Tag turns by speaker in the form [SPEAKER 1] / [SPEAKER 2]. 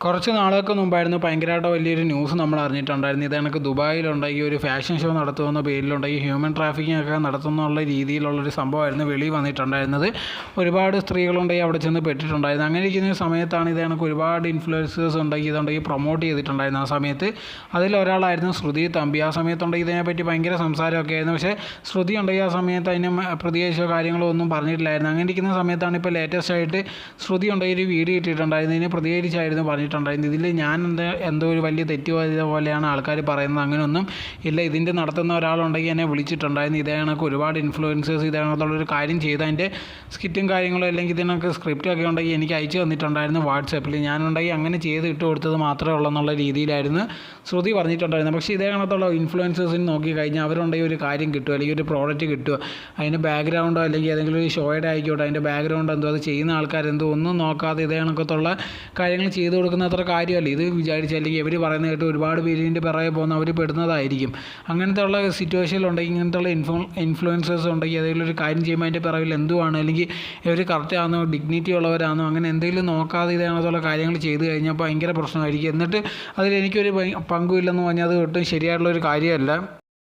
[SPEAKER 1] കുറച്ച് നാളുകൾക്ക് മുമ്പായിരുന്നു ഭയങ്കരമായിട്ട് വലിയൊരു ന്യൂസ് നമ്മൾ അറിഞ്ഞിട്ടുണ്ടായിരുന്നു. ഇത് കണക്ക് ദുബായിലുണ്ടായി ഒരു ഫാഷൻ ഷോ നടത്തുമെന്ന പേരിലുണ്ടായി ഹ്യൂമൻ ട്രാഫിക്കിംഗ് ഒക്കെ നടത്തുന്നുള്ള രീതിയിലുള്ളൊരു സംഭവമായിരുന്നു വെളിയിൽ വന്നിട്ടുണ്ടായിരുന്നത്. ഒരുപാട് സ്ത്രീകളുണ്ടായി അവിടെ ചെന്ന് പെട്ടിട്ടുണ്ടായിരുന്നു. അങ്ങനെ ഇരിക്കുന്ന സമയത്താണ് ഇത് കണക്ക് ഒരുപാട് ഇൻഫ്ലുവൻസേഴ്സ് ഇതുണ്ടെങ്കിൽ പ്രൊമോട്ട് ചെയ്തിട്ടുണ്ടായിരുന്നു. ആ സമയത്ത് അതിലൊരാളായിരുന്നു ശ്രുതി തമ്പി. ആ സമയത്തുണ്ടെങ്കിൽ ഇതിനെപ്പറ്റി ഭയങ്കര സംസാരമൊക്കെ ആയിരുന്നു. പക്ഷേ ശ്രുതി ഉണ്ടെങ്കിൽ ആ സമയത്ത് അതിന് പ്രതികരിച്ചോ കാര്യങ്ങളോ ഒന്നും പറഞ്ഞിട്ടില്ലായിരുന്നു. അങ്ങനെ ഇരിക്കുന്ന സമയത്താണ് ഇപ്പോൾ ലേറ്റസ്റ്റ് ആയിട്ട് ശ്രുതി ഉണ്ടെങ്കിൽ ഒരു വീഡിയോ ഇട്ടിട്ടുണ്ടായിരുന്നു. ഇതിനെ പ്രതികരിച്ചായിരുന്നു പറഞ്ഞിട്ടുണ്ടായിരുന്നു. ഇതിൽ ഞാൻ എന്തോ ഒരു വലിയ തെറ്റ് ചെയ്ത പോലെയാണ് ആൾക്കാർ പറയുന്നത്. അങ്ങനെയൊന്നും ഇല്ല. ഇതിൻ്റെ നടത്തുന്ന ഒരാളുണ്ടെങ്കിൽ എന്നെ വിളിച്ചിട്ടുണ്ടായിരുന്നു. ഇതേ കണക്ക് ഒരുപാട് ഇൻഫ്ലുവൻസേഴ്സ് ഇതേ കണക്കുള്ളൊരു കാര്യം ചെയ്ത് അതിൻ്റെ സ്കിറ്റും കാര്യങ്ങളും അല്ലെങ്കിൽ ഇതിനൊക്കെ സ്ക്രിപ്റ്റൊക്കെ ഉണ്ടെങ്കിൽ എനിക്ക് അയച്ചു തന്നിട്ടുണ്ടായിരുന്നു വാട്സാപ്പിൽ. ഞാനുണ്ടെങ്കിൽ അങ്ങനെ ചെയ്ത് ഇട്ട് കൊടുത്തത് മാത്രമേ ഉള്ളൂ എന്നുള്ള രീതിയിലായിരുന്നു ശ്രുതി പറഞ്ഞിട്ടുണ്ടായിരുന്നു. പക്ഷേ ഇതേ കണക്കുള്ള ഇൻഫ്ലുവൻസേഴ്സിന് നോക്കി കഴിഞ്ഞാൽ അവരുണ്ടെങ്കിൽ ഒരു കാര്യം കിട്ടുമോ അല്ലെങ്കിൽ ഒരു പ്രോഡക്റ്റ് കിട്ടുമോ, അതിൻ്റെ ബാക്ക്ഗ്രൗണ്ടോ അല്ലെങ്കിൽ ഏതെങ്കിലും ഒരു ഷോയുടെ ആയിക്കോട്ടെ അതിൻ്റെ ബാക്ക്ഗ്രൗണ്ട് എന്തോ അത് ചെയ്യുന്ന ആൾക്കാരെന്തോ ഒന്നും നോക്കാതെ ഇതേ കണക്കത്തുള്ള കാര്യങ്ങൾ ചെയ്തു കൊടുക്കുന്ന അത്ര കാര്യമല്ല. ഇത് വിചാരിച്ച് അല്ലെങ്കിൽ ഇവർ പറയുന്ന കേട്ട് ഒരുപാട് പേരിൻ്റെ പിറകെ പോകുന്ന അവർ പെടുന്നതായിരിക്കും. അങ്ങനത്തെ ഉള്ള സിറ്റുവേഷനിലുണ്ടെങ്കിൽ ഇങ്ങനത്തെ ഉള്ള ഇൻഫ്ലുവൻസേഴ്സ് ഉണ്ടെങ്കിൽ ഏതെങ്കിലും ഒരു കാര്യം ചെയ്യുമ്പോൾ അതിൻ്റെ പിറകിൽ എന്തുവാണ് അല്ലെങ്കിൽ ഇവർ കറക്റ്റ് ആണോ ഡിഗ്നിറ്റി ഉള്ളവരാണോ അങ്ങനെ എന്തെങ്കിലും നോക്കാതെ ഇതേണത്തുള്ള കാര്യങ്ങൾ ചെയ്ത് കഴിഞ്ഞാൽ ഭയങ്കര പ്രശ്നമായിരിക്കും. എന്നിട്ട് അതിൽ എനിക്കൊരു പങ്കുമില്ലെന്ന് പറഞ്ഞാൽ അത് ഒട്ടും ശരിയായിട്ടുള്ളൊരു കാര്യമല്ല.